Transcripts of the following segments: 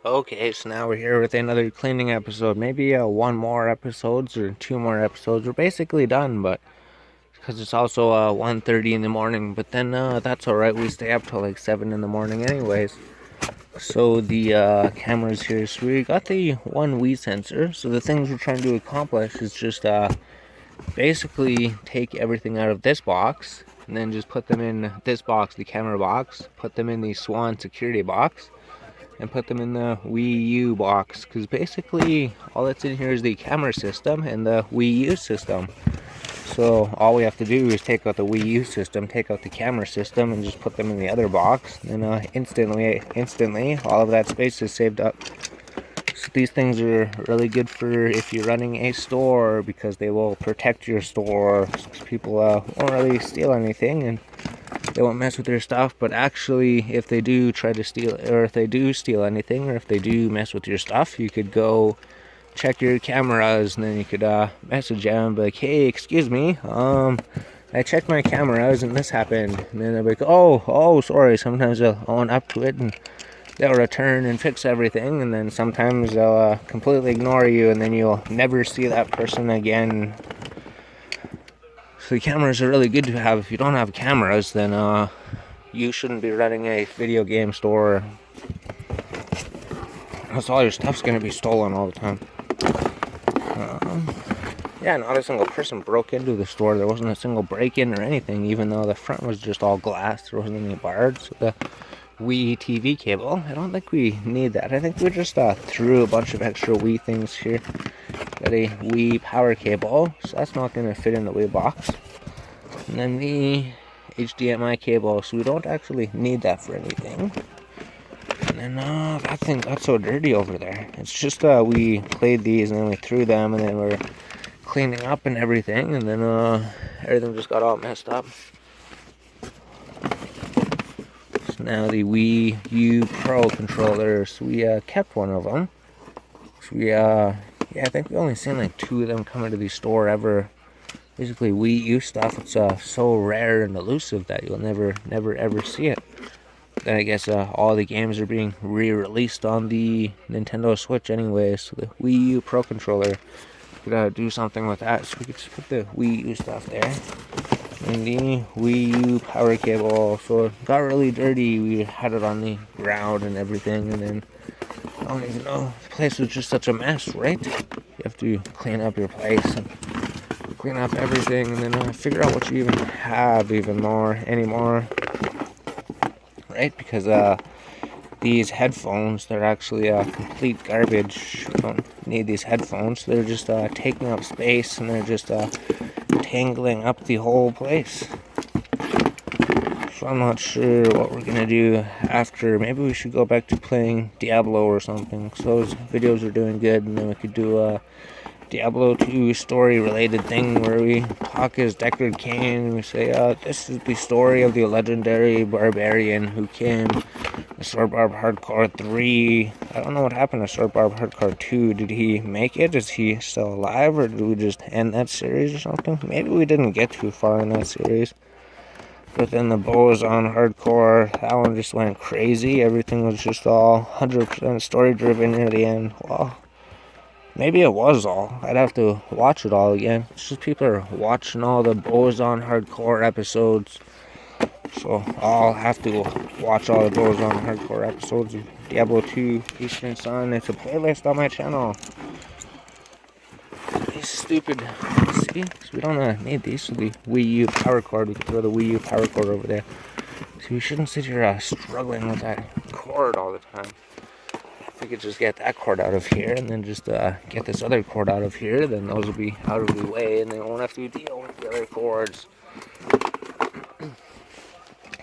Okay, so now we're here with another cleaning episode. Maybe one more episodes or two more episodes. We're basically done, but because it's also 1:30 in the morning. But then that's all right. We stay up till like 7 in the morning, anyways. So the camera's here. So we got the one Wii sensor. So the things we're trying to accomplish is just basically take everything out of this box and then just put them in this box, the camera box. Put them in the Swan security box and put them in the Wii U box, because basically all that's in here is the camera system and the Wii U system. So all we have to do is take out the Wii U system, take out the camera system, and just put them in the other box, and instantly all of that space is saved up. So these things are really good for if you're running a store, because they will protect your store. People won't really steal anything, and they won't mess with your stuff. But actually, if they do try to steal, or if they do steal anything, or if they do mess with your stuff, you could go check your cameras, and then you could message them and be like, hey, excuse me, I checked my cameras and this happened. And then they'll be like, oh, sorry. Sometimes they'll own up to it and they'll return and fix everything, and then sometimes they'll completely ignore you, and then you'll never see that person again. So the cameras are really good to have. If you don't have cameras, then you shouldn't be running a video game store. That's all your stuff's gonna be stolen all the time. Yeah, not a single person broke into the store. There wasn't a single break-in or anything, even though the front was just all glass. There wasn't any bars. So the Wii TV cable, I don't think we need that. I think we just threw a bunch of extra Wii things here. Got a Wii power cable, so that's not going to fit in the Wii box. And then the HDMI cable, so we don't actually need that for anything. And then that thing got so dirty over there. It's just we played these and then we threw them, and then we're cleaning up and everything, and then everything just got all messed up. So now the Wii U Pro controllers, we kept one of them. So we yeah, I think we only seen like 2 of them come into the store ever. Basically, Wii U stuff, it's so rare and elusive that you'll never ever see it. Then I guess all the games are being re-released on the Nintendo Switch anyway, so the Wii U Pro controller, we gotta do something with that. So we could just put the Wii U stuff there. And the Wii U power cable, so it got really dirty. We had it on the ground and everything, and then I don't even know. The place was just such a mess, right? You have to clean up your place and clean up everything, and then figure out what you even have anymore, right? Because these headphones, they're actually complete garbage. You don't need these headphones. They're just taking up space, and they're just tangling up the whole place. So I'm not sure what we're gonna do after. Maybe we should go back to playing Diablo or something. So those videos are doing good, and then we could do a Diablo 2 story related thing where we talk as Deckard Cain and we say, this is the story of the legendary barbarian who came to Sword Barb Hardcore 3. I don't know what happened to Sword Barb Hardcore 2. Did he make it? Is he still alive, or did we just end that series or something? Maybe we didn't get too far in that series. But then the Bows on Hardcore, that one just went crazy. Everything was just all 100% story driven near the end. Well, maybe it was all. I'd have to watch it all again. It's just people are watching all the Bows on Hardcore episodes. So I'll have to watch all the Bows on Hardcore episodes of Diablo 2 Eastern Sun. It's a playlist on my channel. These stupid, see? So we don't need these for the Wii U power cord. We can throw the Wii U power cord over there. So we shouldn't sit here struggling with that cord all the time. If we could just get that cord out of here, and then just get this other cord out of here, then those will be out of the way, and they won't have to deal with the other cords.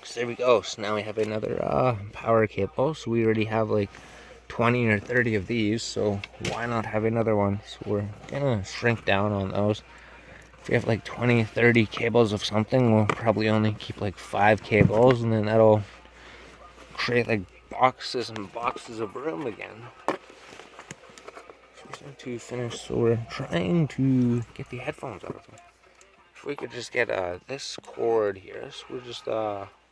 So there we go. So now we have another power cable. So we already have like 20 or 30 of these, so why not have another one? So we're gonna shrink down on those. If we have like 20, 30 cables of something, we'll probably only keep like 5 cables, and then that'll create like boxes and boxes of room again. So we're to finish, so we're trying to get the headphones out of them. If we could just get this cord here, so we're just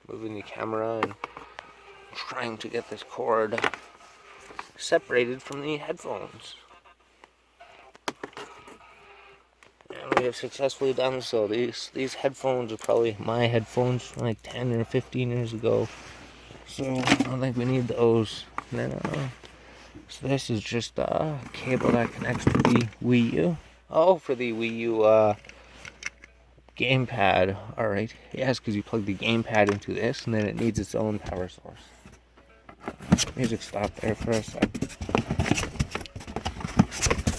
moving the camera and trying to get this cord separated from the headphones. And we have successfully done so. These headphones are probably my headphones from like 10 or 15 years ago. So I don't think we need those. And then, so this is just a cable that connects to the Wii U. Oh, for the Wii U gamepad. Alright, yes, because you plug the gamepad into this and then it needs its own power source. Music stopped there for a sec. I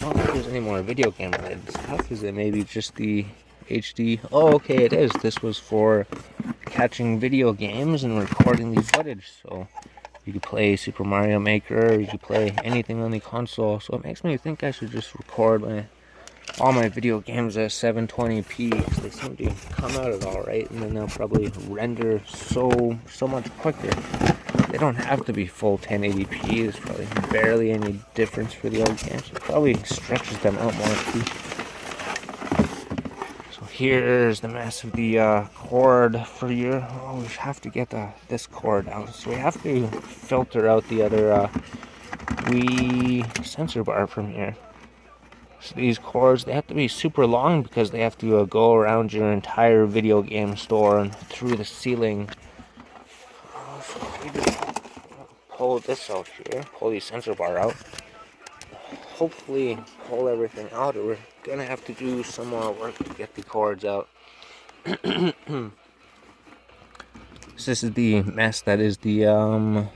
don't think there's any more video game related stuff. Is it maybe just the HD? Oh, okay, it is. This was for catching video games and recording the footage. So you could play Super Mario Maker, you could play anything on the console. So it makes me think I should just record all my video games at 720p, because they seem to come out at all right, and then they'll probably render so much quicker. They don't have to be full 1080p. There's probably barely any difference for the old games. It probably stretches them out more too. So here's the mess of the cord for your. Oh, we have to get this cord out. So we have to filter out the other Wii sensor bar from here. So these cords, they have to be super long because they have to go around your entire video game store and through the ceiling. So we just pull this out here, pull the sensor bar out. Hopefully pull everything out, or we're gonna have to do some more work to get the cords out. So this is the mess that is the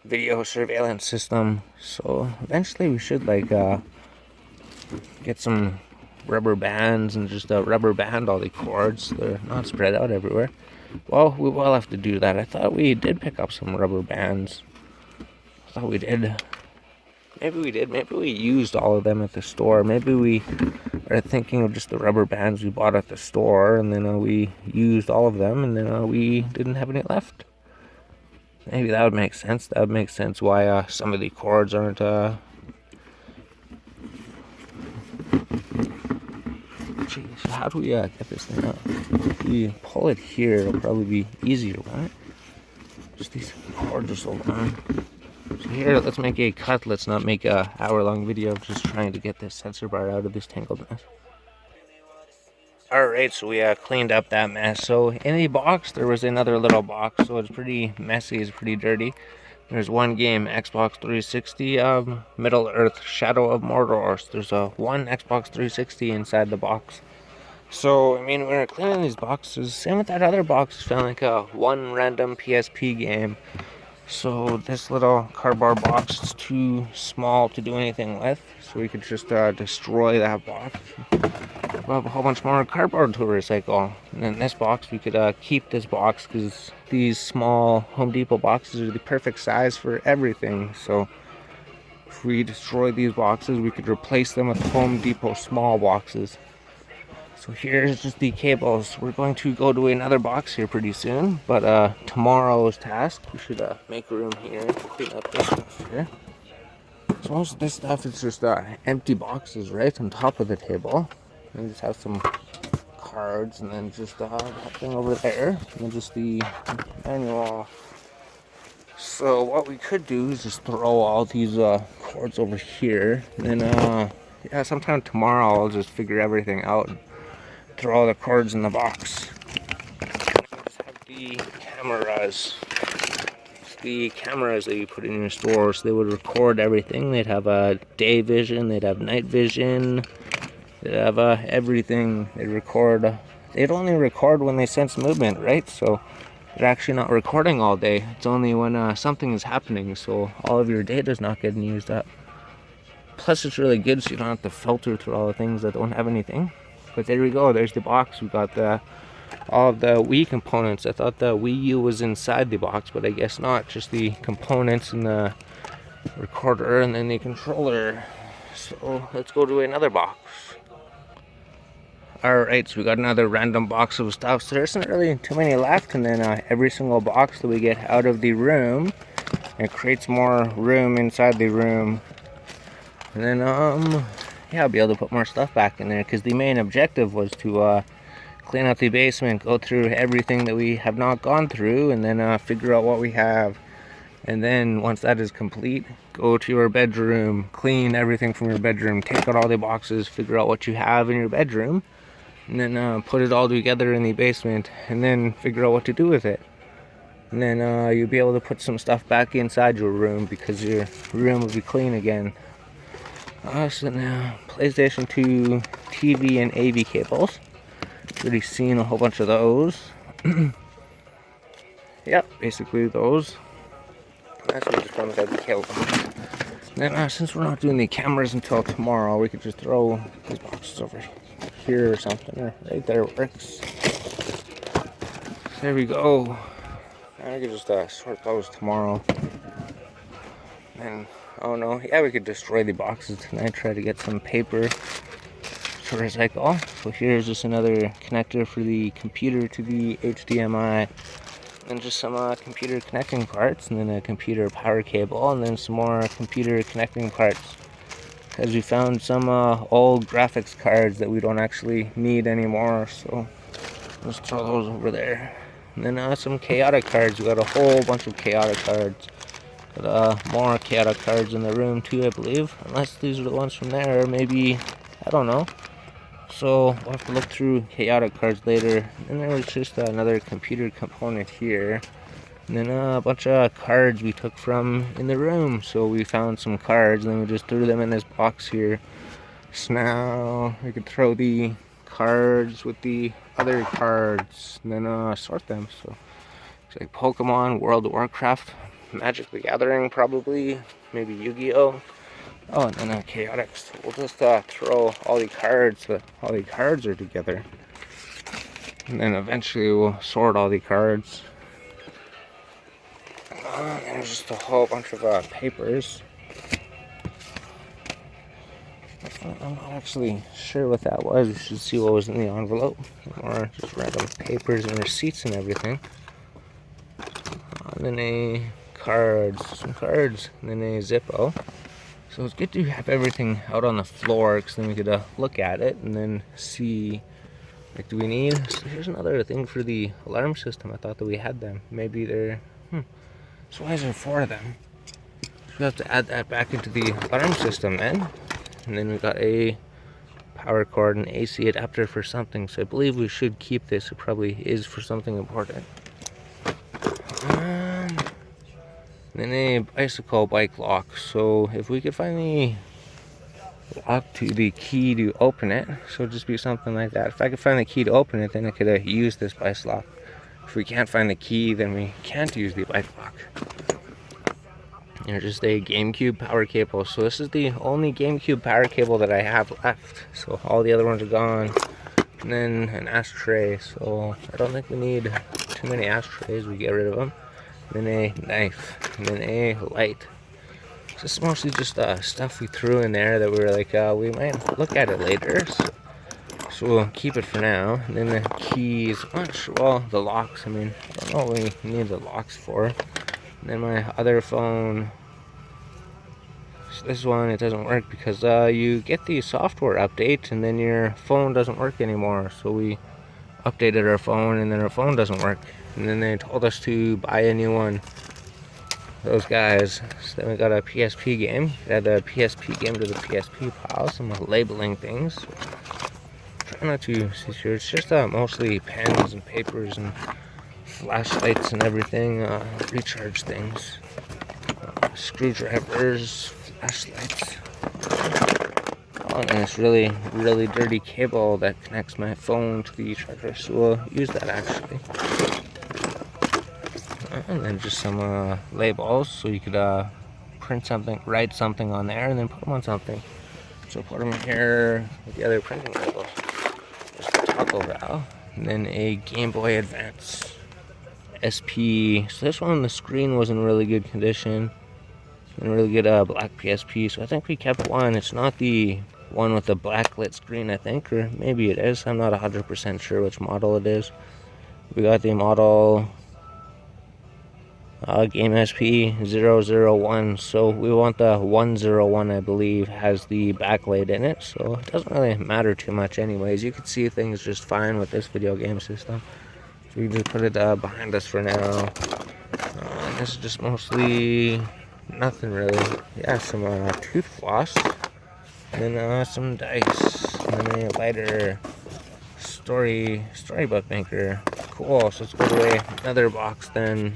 video surveillance system. So eventually we should get some rubber bands and just rubber band all the cords so they're not spread out everywhere. Well, we will have to do that. I thought we did pick up some rubber bands. I thought we did. Maybe we did. Maybe we used all of them at the store. Maybe we are thinking of just the rubber bands we bought at the store, and then we used all of them, and then we didn't have any left. Maybe that would make sense. That would make sense why some of the cords aren't so how do we get this thing out? If we pull it here, it'll probably be easier, right? Just these cords are so long. So here, let's make a cut. Let's not make a hour-long video of just trying to get this sensor bar out of this tangled mess. Alright, so we cleaned up that mess. So in the box, there was another little box, so it's pretty messy, it's pretty dirty. There's one game, Xbox 360, Middle-earth: Shadow of Mordor. So there's one Xbox 360 inside the box. So, I mean, when we're cleaning these boxes, same with that other box, found like one random PSP game. So this little cardboard box is too small to do anything with. So we could just destroy that box. We'll have a whole bunch more cardboard to recycle. And in this box, we could keep this box because these small Home Depot boxes are the perfect size for everything. So if we destroy these boxes, we could replace them with Home Depot small boxes. So here's just the cables. We're going to go to another box here pretty soon, but tomorrow's task, we should make room here, clean up this stuff here. So most of this stuff is just empty boxes right on top of the table. And just have some cards, and then just that thing over there, and then just the manual. So what we could do is just throw all these cords over here, and then yeah, sometime tomorrow I'll just figure everything out and throw all the cords in the box. Just have the cameras. It's the cameras that you put in your store, so they would record everything. They'd have day vision, they'd have night vision. They'd have everything. They'd record. They'd only record when they sense movement, right? So they're actually not recording all day. It's only when something is happening, so all of your data is not getting used up. Plus, it's really good, so you don't have to filter through all the things that don't have anything. But there we go. There's the box. We got all of the Wii components. I thought the Wii U was inside the box, but I guess not. Just the components and the recorder and then the controller. So let's go to another box. Alright, so we got another random box of stuff. So there isn't really too many left, and then every single box that we get out of the room, it creates more room inside the room. And then, yeah, I'll be able to put more stuff back in there, because the main objective was to clean out the basement, go through everything that we have not gone through, and then figure out what we have. And then once that is complete, go to your bedroom, clean everything from your bedroom, take out all the boxes, figure out what you have in your bedroom, and then put it all together in the basement, and then figure out what to do with it. And then you'll be able to put some stuff back inside your room because your room will be clean again. So now, PlayStation 2 TV and AV cables. Already seen a whole bunch of those. Yep, basically those. That's what just comes out the cable. Then since we're not doing the cameras until tomorrow, we could just throw these boxes over here or something. Or right there works. There we go. Now we could just sort those tomorrow. And oh no, yeah, we could destroy the boxes tonight. Try to get some paper to recycle. So here's just another connector for the computer to the HDMI. And just some computer connecting parts, and then a computer power cable, and then some more computer connecting parts. Because we found some old graphics cards that we don't actually need anymore, so let's throw those over there. And then some chaotic cards. We got a whole bunch of chaotic cards. Got more chaotic cards in the room too, I believe. Unless these are the ones from there, maybe, I don't know. So we'll have to look through chaotic cards later. And there was just another computer component here. And then a bunch of cards we took from in the room. So we found some cards and then we just threw them in this box here. So now we could throw the cards with the other cards and then sort them. So it's like Pokemon, World of Warcraft, Magic the Gathering probably, maybe Yu-Gi-Oh! Oh, and then chaotic. So we'll just throw all the cards so that all the cards are together. And then eventually we'll sort all the cards. And there's just a whole bunch of papers. I'm not actually sure what that was. We should see what was in the envelope. Or just random papers and receipts and everything. And then some cards, and then a Zippo. So it's good to have everything out on the floor, because then we could look at it and then see, like, do we need, so here's another thing for the alarm system. I thought that we had them. Maybe they're, so why is there 4 of them? So we have to add that back into the alarm system then. And then we got a power cord and AC adapter for something. So I believe we should keep this. It probably is for something important. Then a bicycle bike lock. So if we could find the lock to the key to open it, so it'd just be something like that. If I could find the key to open it, then I could use this bike lock. If we can't find the key, then we can't use the bike lock. There's just a GameCube power cable. So this is the only GameCube power cable that I have left. So all the other ones are gone. And then an ashtray. So I don't think we need too many ashtrays. We get rid of them. Then a knife, and then a light. So it's mostly just stuff we threw in there that we were like, we might look at it later. So we'll keep it for now. And then the keys, well, the locks. I mean, I don't know what we need the locks for. And then my other phone. So this one, it doesn't work because you get the software update and then your phone doesn't work anymore. So we updated our phone and then our phone doesn't work. And then they told us to buy a new one. Those guys. So then we got a PSP game. Add the PSP game to the PSP pile. Some labeling things. Try not to see sure. It's just mostly pens and papers and flashlights and everything. Recharge things. Screwdrivers. Flashlights. Oh, and this really, really dirty cable that connects my phone to the charger. So we'll use that actually. And then just some labels, so you could print something, write something on there, and then put them on something. So put them here with the other printing labels. Just a Taco Bell, and then a Game Boy Advance SP. So this one, the screen was in really good condition, and really good black PSP. So I think we kept one. It's not the one with the black lit screen, I think, or maybe it is. I'm not 100% sure which model it is. We got the model. Game SP 001, so we want the 101, I believe, has the backlight in it, so it doesn't really matter too much anyways. You can see things just fine with this video game system. So we can just put it behind us for now. And this is just mostly nothing really. Yeah, some tooth floss, and then some dice, and then a lighter, storybook maker. Cool. So let's go away another box then.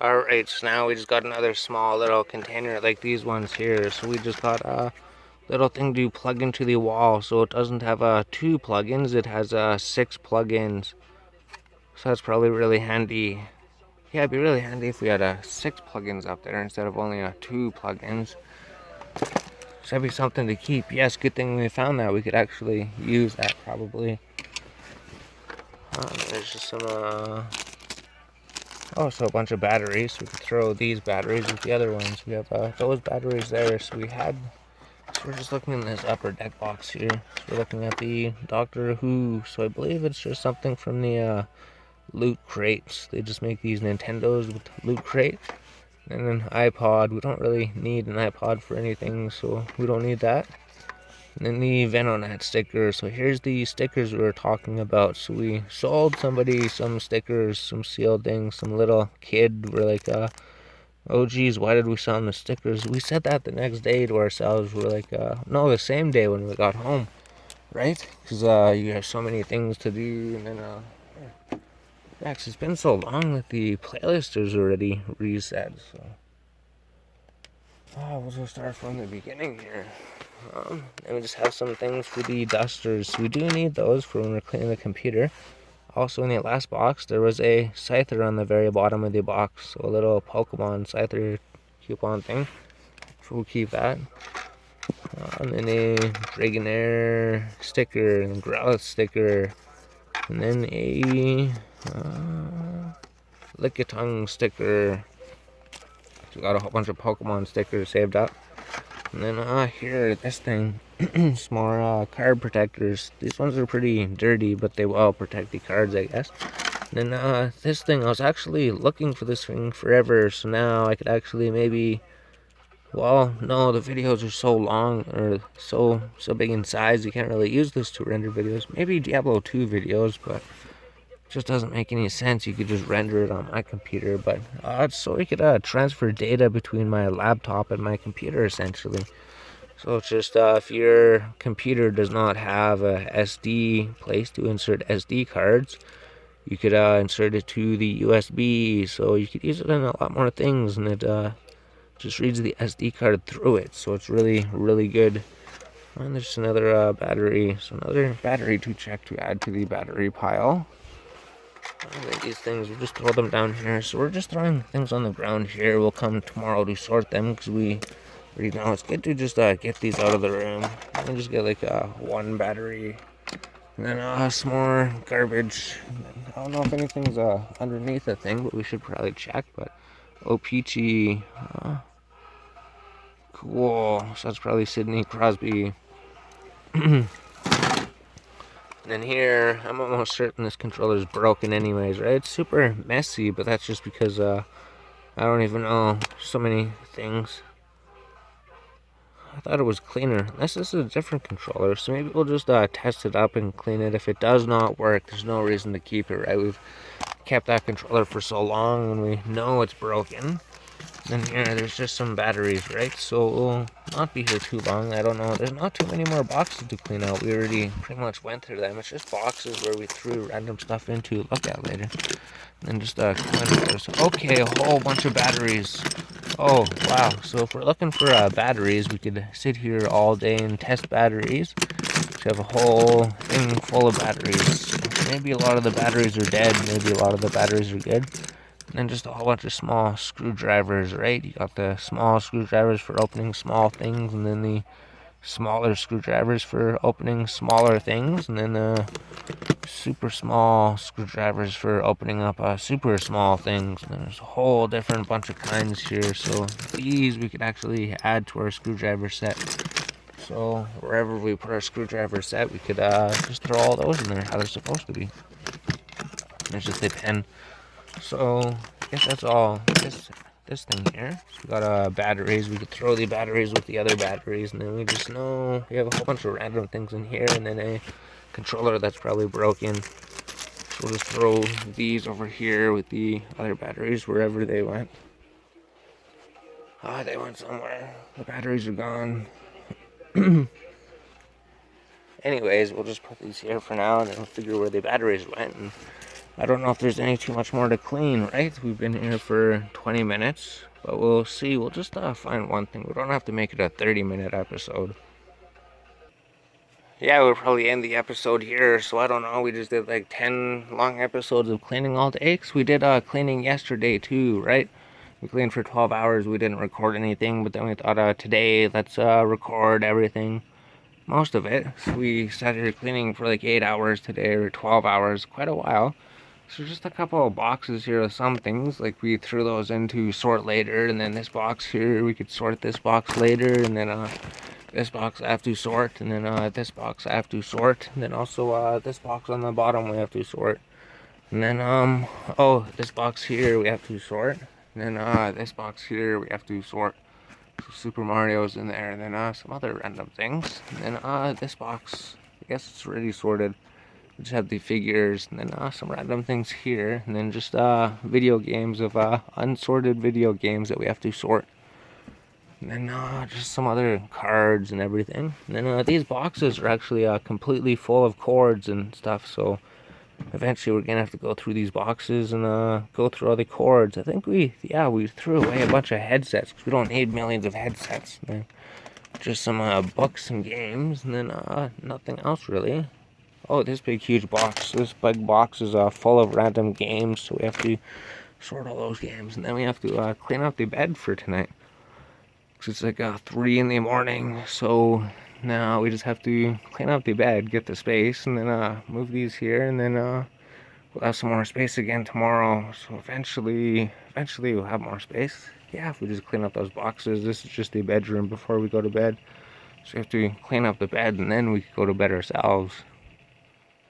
Alright, so now we just got another small little container like these ones here. So we just got a little thing to plug into the wall. So it doesn't have 2 plugins, it has 6 plugins. So that's probably really handy. Yeah, it'd be really handy if we had 6 plugins up there instead of only 2 plugins. So that'd be something to keep. Yes, good thing we found that. We could actually use that probably. There's just some also a bunch of batteries. We could throw these batteries with the other ones. We have those batteries there. So we're just looking in this upper deck box here. So we're looking at the Doctor Who. So I believe it's just something from the Loot Crates. They just make these Nintendos with Loot Crate. And an iPod. We don't really need an iPod for anything, so we don't need that. And then the Venonat sticker. So here's the stickers we were talking about. So we sold somebody some stickers, some sealed things. Some little kid were like, oh geez, why did we sell them the stickers? We said that the next day to ourselves. We're like, no, the same day when we got home, right? Because you have so many things to do. And then yeah, 'cause it's been so long that the playlist is already reset. So we'll just start from the beginning here. And we just have some things for the dusters. We do need those for when we're cleaning the computer. Also in the last box, there was a Scyther on the very bottom of the box. So a little Pokemon Scyther coupon thing. So we'll keep that. And then a Dragonair sticker, and Growlithe sticker. And then a Lickitung sticker. So we got a whole bunch of Pokemon stickers saved up. And then here, this thing, some more card protectors. These ones are pretty dirty, but they will protect the cards, I guess. And then this thing, I was actually looking for this thing forever, so now I could actually maybe, well, no, the videos are so long, or so big in size, you can't really use this to render videos. Maybe Diablo 2 videos, but it just doesn't make any sense. You could just render it on my computer, but so we could transfer data between my laptop and my computer essentially. So it's just if your computer does not have a SD place to insert SD cards, you could insert it to the USB, so you could use it in a lot more things, and it just reads the SD card through it, so it's really, really good. And there's another battery, so another battery to check to add to the battery pile. These things, we'll just throw them down here. So we're just throwing things on the ground here. We'll come tomorrow to sort them because we already know it's good to just get these out of the room. And just get like one battery, and then some more garbage. I don't know if anything's underneath the thing, but we should probably check. But Peachy, cool. So that's probably Sidney Crosby. And then here, I'm almost certain this controller is broken anyways, right? It's super messy, but that's just because I don't even know so many things. I thought it was cleaner. Unless this is a different controller, so maybe we'll just test it up and clean it. If it does not work, there's no reason to keep it, right? We've kept that controller for so long and we know it's broken. And here, there's just some batteries, right? So we'll not be here too long. I don't know. There's not too many more boxes to clean out. We already pretty much went through them. It's just boxes where we threw random stuff into. Look at later. And then just okay, a whole bunch of batteries. Oh, wow. So if we're looking for batteries, we could sit here all day and test batteries. We have a whole thing full of batteries. Maybe a lot of the batteries are dead. Maybe a lot of the batteries are good. And then just a whole bunch of small screwdrivers, right? You got the small screwdrivers for opening small things, and then the smaller screwdrivers for opening smaller things, and then super small screwdrivers for opening up super small things. And then there's a whole different bunch of kinds here. So these we could actually add to our screwdriver set. So wherever we put our screwdriver set, we could just throw all those in there how they're supposed to be. There's just a pen. So I guess that's all this thing here. So we got batteries. We could throw the batteries with the other batteries, and then we just know we have a whole bunch of random things in here, and then a controller that's probably broken. we'll just throw these over here with the other batteries wherever they went. They went somewhere. The batteries are gone. Anyways, we'll just put these here for now, and then we'll figure where the batteries went. And I don't know if there's any too much more to clean, right? We've been here for 20 minutes, but we'll see. We'll just find one thing. We don't have to make it a 30-minute episode. Yeah, we'll probably end the episode here, so I don't know. We just did like 10 long episodes of cleaning all day, 'cause we did cleaning yesterday too, right? We cleaned for 12 hours. We didn't record anything, but then we thought today, let's record everything. Most of it. So we sat here cleaning for like 8 hours today, or 12 hours, quite a while. So just a couple of boxes here of some things, like we threw those in to sort later, and then this box here, we could sort this box later, and then this box I have to sort, and then this box I have to sort, and then also this box on the bottom we have to sort. And then oh, this box here we have to sort, and then this box here we have to sort. So Super Mario's in there, and then some other random things. And then this box, I guess it's already sorted. We just have the figures, and then some random things here, and then just video games of unsorted video games that we have to sort. And then just some other cards and everything. And then these boxes are actually completely full of cords and stuff, so eventually we're gonna have to go through these boxes and go through all the cords. I think we threw away a bunch of headsets, because we don't need millions of headsets. And then just some books and games, and then nothing else really. Oh, this big huge box. This big box is full of random games, so we have to sort all those games, and then we have to clean out the bed for tonight. Because it's like 3 in the morning, so now we just have to clean up the bed, get the space, and then move these here, and then we'll have some more space again tomorrow. So eventually we'll have more space. Yeah, if we just clean up those boxes. This is just the bedroom before we go to bed. So we have to clean up the bed, and then we can go to bed ourselves.